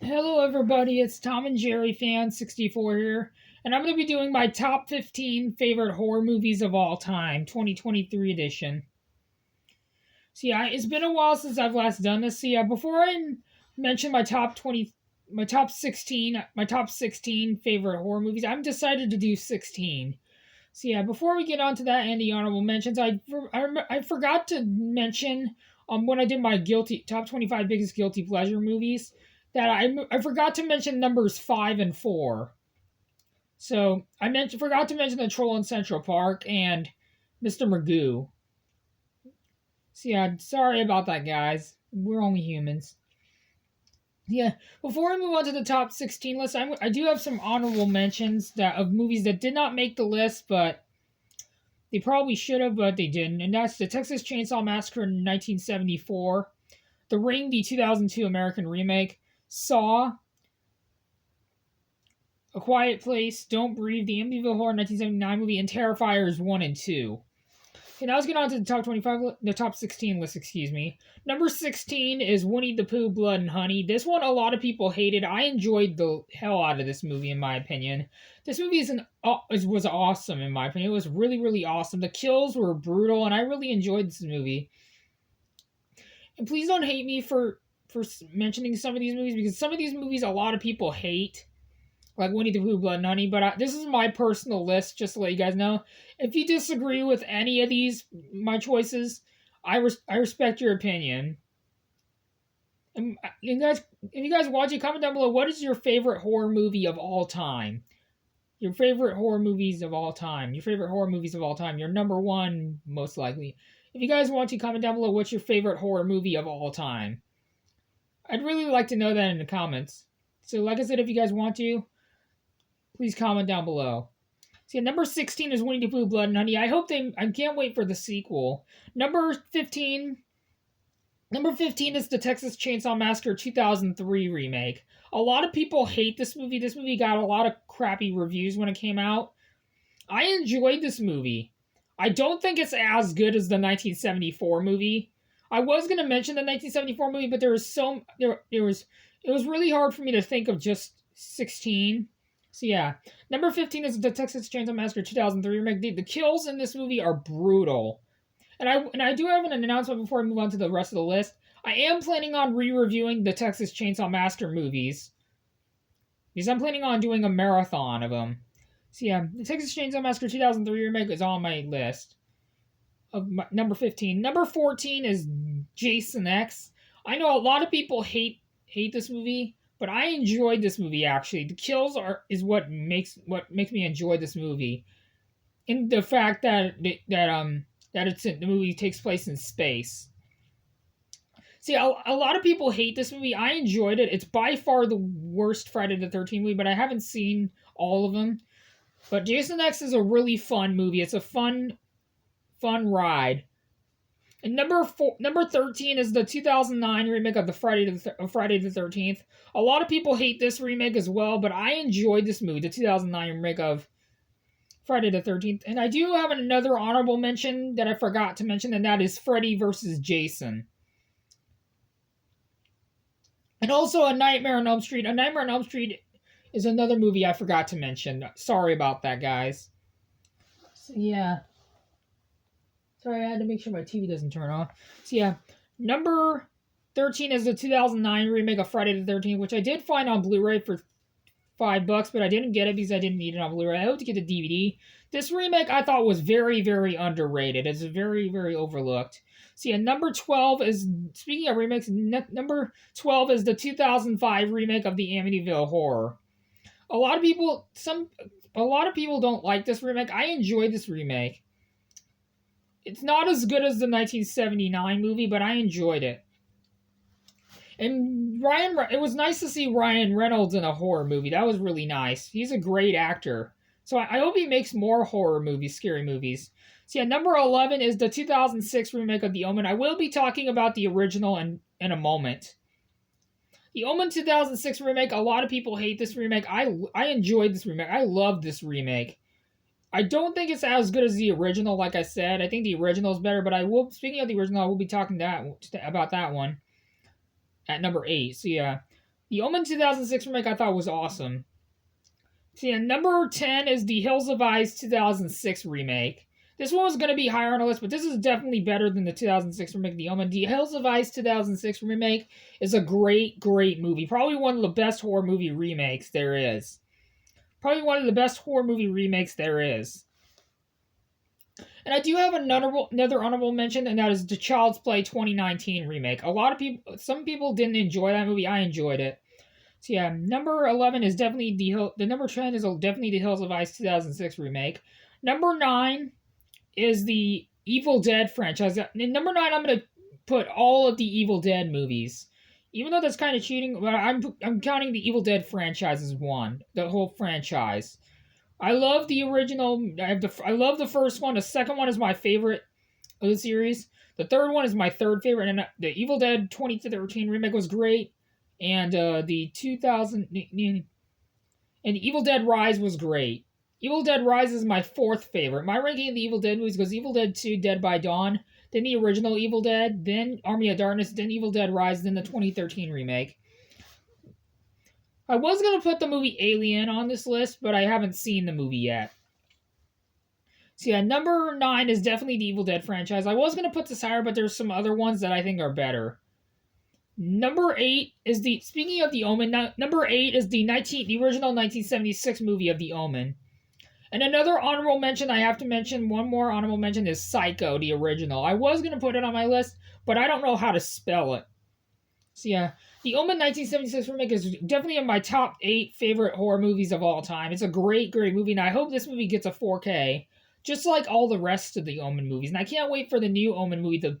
Hello, everybody. It's Tom and Jerry Fan 64 here, and I'm going to be doing my top 15 favorite horror movies of all time, 2023 edition. So yeah, it's been a while since I've last done this. So yeah, before I mention my top 16, my top 16 favorite horror movies, I'm decided to do 16. So yeah, before we get on to that and the honorable mentions, I forgot to mention when I did my guilty top 25 biggest guilty pleasure movies that I forgot to mention numbers 5 and 4. So forgot to mention the Troll in Central Park and Mr. Magoo. So yeah, sorry about that, guys. We're only humans. Yeah, before I move on to the top 16 list, I do have some honorable mentions of movies that did not make the list, but they probably should have, but they didn't. And that's the Texas Chainsaw Massacre in 1974, The Ring, the 2002 American remake, Saw, A Quiet Place, Don't Breathe, the Amityville Horror 1979 movie, and Terrifiers 1 and 2. Okay, now let's get on to the top 25, the top 16 list, excuse me. Number 16 is Winnie the Pooh, Blood and Honey. This one a lot of people hated. I enjoyed the hell out of this movie, in my opinion. This movie was awesome, in my opinion. It was really, really awesome. The kills were brutal, and I really enjoyed this movie. And please don't hate me for mentioning some of these movies, because some of these movies a lot of people hate, like Winnie the Pooh, Blood and Honey. But this is my personal list, just to let you guys know. If you disagree with any of my choices, I respect your opinion. And if you guys watch it, comment down below. What is your favorite horror movie of all time? Your favorite horror movies of all time. Your favorite horror movies of all time. Your number one, most likely. If you guys want to, comment down below. What's your favorite horror movie of all time? I'd really like to know that in the comments. So, like I said, if you guys want to, please comment down below. See, number 16 is Winnie the Pooh, Blood and Honey. I can't wait for the sequel. Number 15. Number 15 is the Texas Chainsaw Massacre 2003 remake. A lot of people hate this movie. This movie got a lot of crappy reviews when it came out. I enjoyed this movie. I don't think it's as good as the 1974 movie. I was going to mention the 1974 movie, but it was really hard for me to think of just 16. So yeah, number 15 is the Texas Chainsaw Massacre 2003 remake. The kills in this movie are brutal. And I do have an announcement before I move on to the rest of the list. I am planning on re-reviewing the Texas Chainsaw Massacre movies, because I'm planning on doing a marathon of them. So yeah, the Texas Chainsaw Massacre 2003 remake is on my list of number 15. Number 14 is Jason X. I know a lot of people hate this movie, but I enjoyed this movie actually. The kills is what makes me enjoy this movie. And the fact that the movie takes place in space. See, a lot of people hate this movie. I enjoyed it. It's by far the worst Friday the 13th movie, but I haven't seen all of them. But Jason X is a really fun movie. It's a fun ride. And number 13 is the 2009 remake of the Friday the 13th. A lot of people hate this remake as well, but I enjoyed this movie, the 2009 remake of Friday the 13th. And I do have another honorable mention that I forgot to mention, and that is Freddy versus Jason. And also A Nightmare on Elm Street. A Nightmare on Elm Street is another movie I forgot to mention. Sorry about that, guys. So, yeah. Sorry, I had to make sure my TV doesn't turn off. So, yeah. Number 13 is the 2009 remake of Friday the 13th, which I did find on Blu ray for $5, but I didn't get it because I didn't need it on Blu ray. I hope to get the DVD. This remake I thought was very, very underrated. It's very, very overlooked. See, and number 12 is, speaking of remakes, number 12 is the 2005 remake of the Amityville Horror. A lot of people don't like this remake. I enjoyed this remake. It's not as good as the 1979 movie, but I enjoyed it. And it was nice to see Ryan Reynolds in a horror movie. That was really nice. He's a great actor. So I hope he makes more horror movies, scary movies. So yeah, number 11 is the 2006 remake of The Omen. I will be talking about the original in a moment. The Omen 2006 remake, a lot of people hate this remake. I enjoyed this remake. I love this remake. I don't think it's as good as the original, like I said. I think the original is better, but speaking of the original, I will be talking about that one at number 8. So yeah. The Omen 2006 remake I thought was awesome. See, and number 10 is The Hills of Ice 2006 remake. This one was going to be higher on the list, but this is definitely better than the 2006 remake, The Omen. The Hills of Ice 2006 remake is a great, great movie. Probably one of the best horror movie remakes there is. Probably one of the best horror movie remakes there is. And I do have another honorable mention, and that is the Child's Play 2019 remake. Some people didn't enjoy that movie. I enjoyed it. So yeah, number 11 is definitely the number 10 is definitely the Hills of Ice 2006 remake. Number 9 is the Evil Dead franchise. And number 9, I'm gonna put all of the Evil Dead movies. Even though that's kind of cheating, but I'm counting the Evil Dead franchise as one, the whole franchise. I love the original. I love the first one. The second one is my favorite of the series. The third one is my third favorite. And the Evil Dead 2013 remake was great. And the 2000 and Evil Dead Rise was great. Evil Dead Rise is my fourth favorite. My ranking of the Evil Dead movies goes Evil Dead 2, Dead by Dawn, then the original Evil Dead, then Army of Darkness, then Evil Dead Rise, then the 2013 remake. I was going to put the movie Alien on this list, but I haven't seen the movie yet. So yeah, number 9 is definitely the Evil Dead franchise. I was going to put this higher, but there's some other ones that I think are better. Number 8 is speaking of The Omen, number 8 is the original 1976 movie of The Omen. And another honorable mention I have to mention, one more honorable mention is Psycho, the original. I was going to put it on my list, but I don't know how to spell it. So yeah, The Omen 1976 remake is definitely in my top 8 favorite horror movies of all time. It's a great, great movie, and I hope this movie gets a 4K, just like all the rest of the Omen movies. And I can't wait for the new Omen movie, the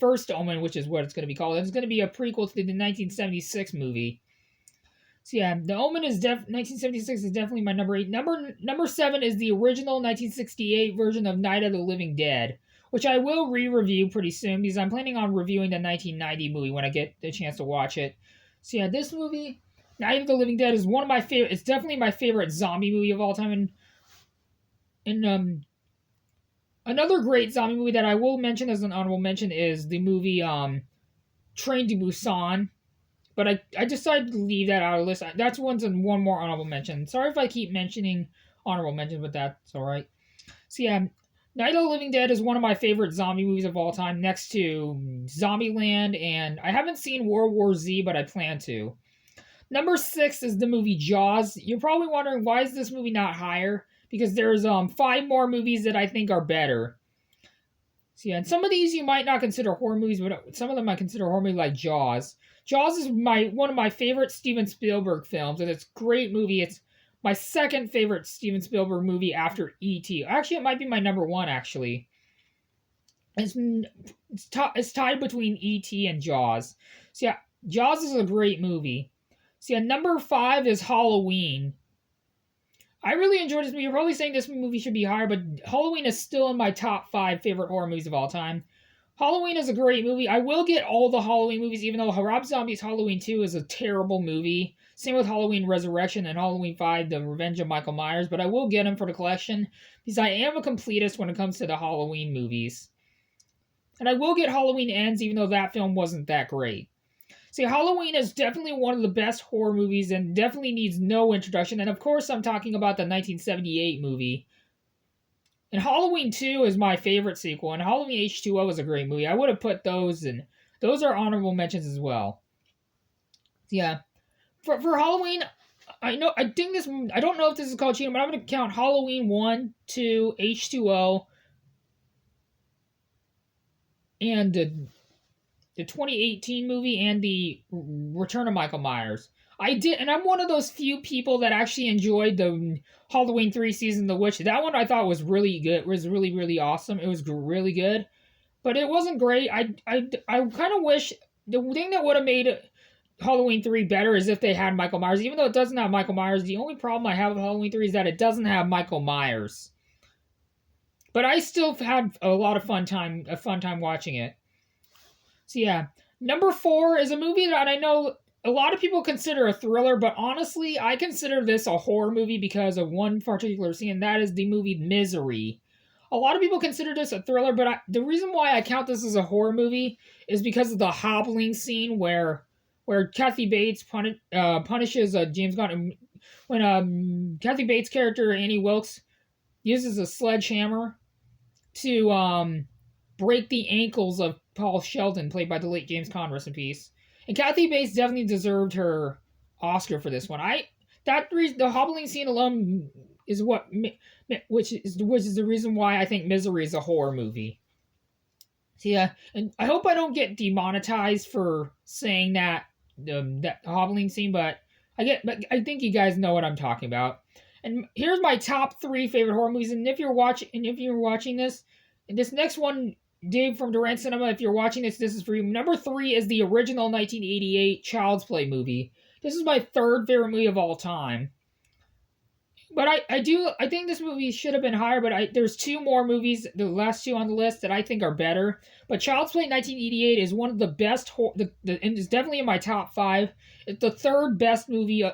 first Omen, which is what it's going to be called. It's going to be a prequel to the 1976 movie. So yeah, The Omen is 1976 is definitely my number 8. Number 7 is the original 1968 version of Night of the Living Dead, which I will re-review pretty soon because I'm planning on reviewing the 1990 movie when I get the chance to watch it. So yeah, this movie, Night of the Living Dead, is one of my favorite. It's definitely my favorite zombie movie of all time. And another great zombie movie that I will mention as an honorable mention is the movie Train to Busan. But I decided to leave that out of the list. That's one more honorable mention. Sorry if I keep mentioning honorable mentions, but that's alright. So yeah, Night of the Living Dead is one of my favorite zombie movies of all time, next to Zombieland, and I haven't seen World War Z, but I plan to. Number 6 is the movie Jaws. You're probably wondering, why is this movie not higher? Because there's 5 more movies that I think are better. So yeah, and some of these you might not consider horror movies, but some of them I consider horror movies, like Jaws. Jaws is one of my favorite Steven Spielberg films, and it's a great movie. It's my second favorite Steven Spielberg movie after E.T. Actually, it might be my number 1, actually. It's tied between E.T. and Jaws. So yeah, Jaws is a great movie. So yeah, number 5 is Halloween. I really enjoyed this movie. You're probably saying this movie should be higher, but Halloween is still in my top 5 favorite horror movies of all time. Halloween is a great movie. I will get all the Halloween movies, even though Rob Zombie's Halloween 2 is a terrible movie. Same with Halloween Resurrection and Halloween 5, The Revenge of Michael Myers, but I will get them for the collection because I am a completist when it comes to the Halloween movies. And I will get Halloween Ends, even though that film wasn't that great. See, Halloween is definitely one of the best horror movies and definitely needs no introduction. And of course, I'm talking about the 1978 movie. And Halloween 2 is my favorite sequel, and Halloween H2O is a great movie. I would have put those, and those are honorable mentions as well. Yeah. For Halloween, I don't know if this is called cheating, but I'm going to count Halloween 1, 2, H2O, and the 2018 movie, and the Return of Michael Myers. And I'm one of those few people that actually enjoyed the Halloween 3 Season of the Witch. That one I thought was really good. It was really, really awesome. It was really good. But it wasn't great. I kind of wish, the thing that would have made Halloween 3 better is if they had Michael Myers. Even though it doesn't have Michael Myers, the only problem I have with Halloween 3 is that it doesn't have Michael Myers. But I still had a fun time watching it. So yeah. Number 4 is a movie that I know a lot of people consider a thriller, but honestly, I consider this a horror movie because of one particular scene, and that is the movie Misery. A lot of people consider this a thriller, but the reason why I count this as a horror movie is because of the hobbling scene where where Kathy Bates punishes James Gunn when Kathy Bates' character Annie Wilkes uses a sledgehammer to break the ankles of Paul Sheldon, played by the late James Caan, rest in peace. And Kathy Bates definitely deserved her Oscar for this one. The hobbling scene alone is which is the reason why I think Misery is a horror movie. So yeah, and I hope I don't get demonetized for saying that hobbling scene, but I think you guys know what I'm talking about. And here's my top 3 favorite horror movies. And if you're watching this, and this next one, Dave from Durant Cinema, if you're watching this is for you. Number 3 is the original 1988 Child's Play movie. This is my 3rd favorite movie of all time. But I think this movie should have been higher, but there's 2 more movies, the last 2 on the list, that I think are better. But Child's Play 1988 is one of the best and it's definitely in my top 5. It's the 3rd best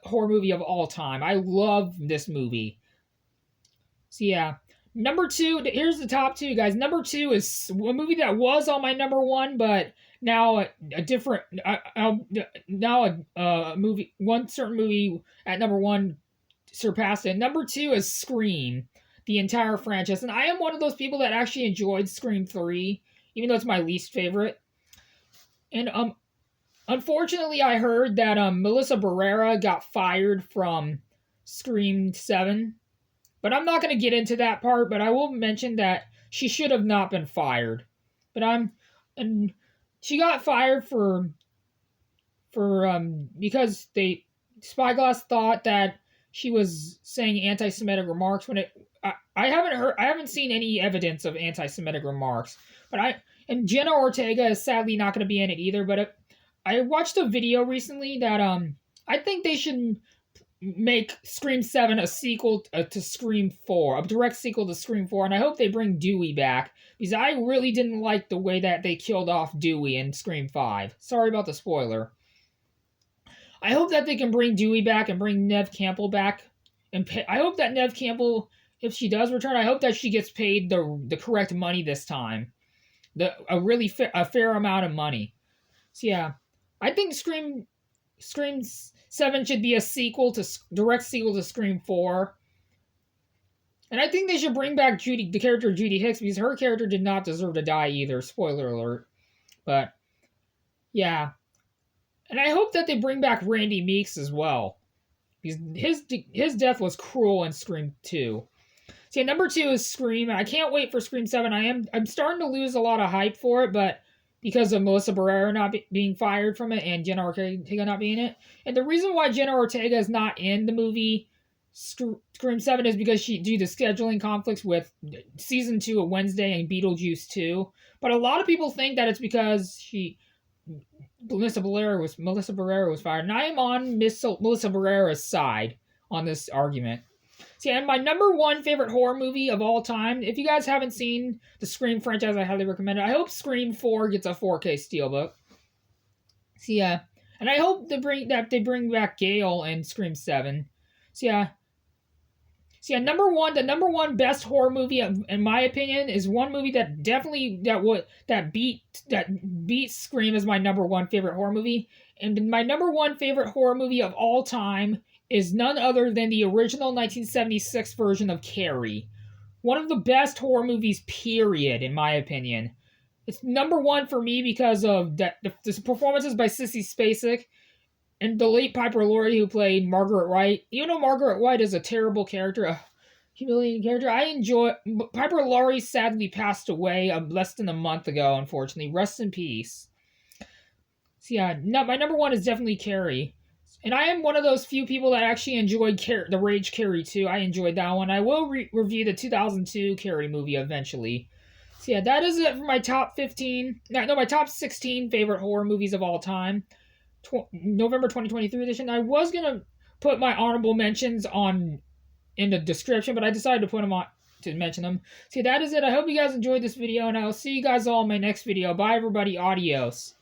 horror movie of all time. I love this movie. So yeah. Number 2, here's the top 2, guys. Number 2 is a movie that was on my number 1, but now a different movie, one certain movie at number 1 surpassed it. Number 2 is Scream, the entire franchise. And I am one of those people that actually enjoyed Scream 3, even though it's my least favorite. And unfortunately, I heard that Melissa Barrera got fired from Scream 7. But I'm not going to get into that part, but I will mention that she should have not been fired. And she got fired because Spyglass thought that she was saying anti-Semitic remarks when I haven't seen any evidence of anti-Semitic remarks. And Jenna Ortega is sadly not going to be in it either. But I watched a video recently that I think they should make Scream 7 a sequel to Scream 4, a direct sequel to Scream 4, and I hope they bring Dewey back, because I really didn't like the way that they killed off Dewey in Scream 5. Sorry about the spoiler. I hope that they can bring Dewey back and bring Neve Campbell back, and I hope that Neve Campbell, if she does return, I hope that she gets paid the correct money this time, a fair amount of money. So yeah, I think Scream 7 should be a direct sequel to Scream 4. And I think they should bring back the character Judy Hicks, because her character did not deserve to die either. Spoiler alert. But, yeah. And I hope that they bring back Randy Meeks as well, because his death was cruel in Scream 2. So yeah, number 2 is Scream. I can't wait for Scream 7. I'm starting to lose a lot of hype for it, but because of Melissa Barrera not being fired from it and Jenna Ortega not being in it. And the reason why Jenna Ortega is not in the movie Scream 7 is because due to scheduling conflicts with Season 2 of Wednesday and Beetlejuice 2. But a lot of people think that it's because Melissa Barrera was fired. And I am on Melissa Barrera's side on this argument. See, and my number 1 favorite horror movie of all time, if you guys haven't seen the Scream franchise, I highly recommend it. I hope Scream 4 gets a 4K steelbook. So yeah, and I hope they bring back Gale in Scream 7. So yeah, the number 1 best horror movie in my opinion is one movie that definitely beat Scream as my number 1 favorite horror movie, and my number 1 favorite horror movie of all time is none other than the original 1976 version of Carrie. One of the best horror movies, period, in my opinion. It's number 1 for me because of the performances by Sissy Spacek and the late Piper Laurie, who played Margaret White. Even though Margaret White is a terrible character, a humiliating character, I enjoy... Piper Laurie sadly passed away less than a month ago, unfortunately. Rest in peace. So yeah, my number 1 is definitely Carrie. And I am one of those few people that actually enjoyed the Rage Carrie 2. I enjoyed that one. I will review the 2002 Carrie movie eventually. So yeah, that is it for my top 16 favorite horror movies of all time. November 2023 edition. I was going to put my honorable mentions in the description, but I decided to put them on to mention them. So that is it. I hope you guys enjoyed this video, and I'll see you guys all in my next video. Bye, everybody. Adios.